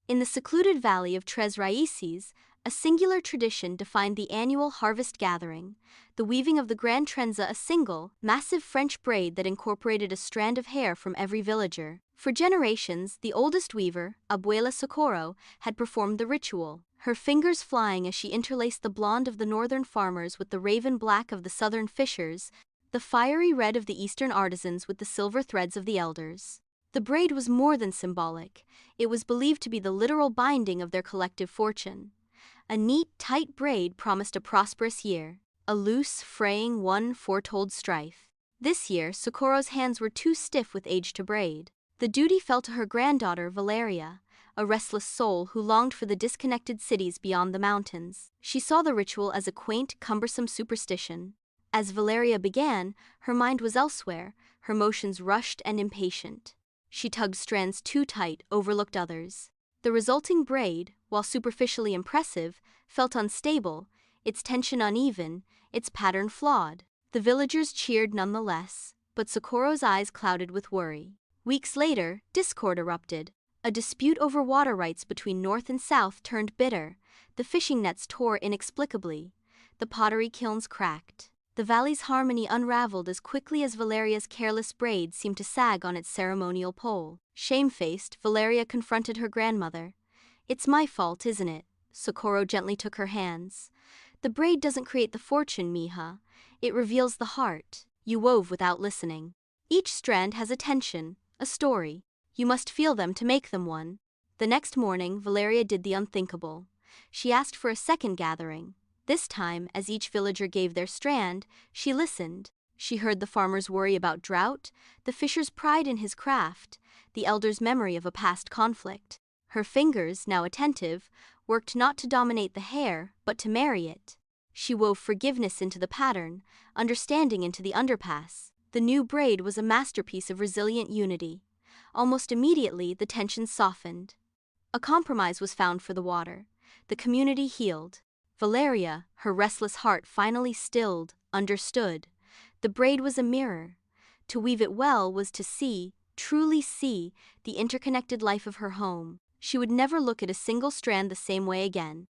In the secluded valley of Tres Raíces, a singular tradition defined the annual harvest gathering, the weaving of the Gran Trenza, a single, massive French braid that incorporated a strand of hair from every villager. For generations, the oldest weaver, Abuela Socorro, had performed the ritual, her fingers flying as she interlaced the blonde of the northern farmers with the raven black of the southern fishers, the fiery red of the eastern artisans with the silver threads of the elders. The braid was more than symbolic, it was believed to be the literal binding of their collective fortune. A neat, tight braid promised a prosperous year. A loose, fraying one foretold strife. This year, Socorro's hands were too stiff with age to braid. The duty fell to her granddaughter, Valeria, a restless soul who longed for the disconnected cities beyond the mountains. She saw the ritual as a quaint, cumbersome superstition. As Valeria began, her mind was elsewhere, her motions rushed and impatient. She tugged strands too tight, overlooked others. The resulting braid, while superficially impressive, felt unstable, its tension uneven, its pattern flawed. The villagers cheered nonetheless, but Socorro's eyes clouded with worry. Weeks later, discord erupted. A dispute over water rights between north and south turned bitter. The fishing nets tore inexplicably. The pottery kilns cracked. The valley's harmony unraveled as quickly as Valeria's careless braid seemed to sag on its ceremonial pole. Shamefaced, Valeria confronted her grandmother. "It's my fault, isn't it?" Socorro gently took her hands. "The braid doesn't create the fortune, mija. It reveals the heart you wove without listening. Each strand has a tension, a story. You must feel them to make them one." The next morning, Valeria did the unthinkable. She asked for a second gathering. This time, as each villager gave their strand, she listened. She heard the farmer's worry about drought, the fisher's pride in his craft, the elder's memory of a past conflict. Her fingers, now attentive, worked not to dominate the hair, but to marry it. She wove forgiveness into the pattern, understanding into the underpass. The new braid was a masterpiece of resilient unity. Almost immediately, the tension softened. A compromise was found for the water. The community healed. Valeria, her restless heart finally stilled, understood. The braid was a mirror. To weave it well was to see, truly see, the interconnected life of her home. She would never look at a single strand the same way again.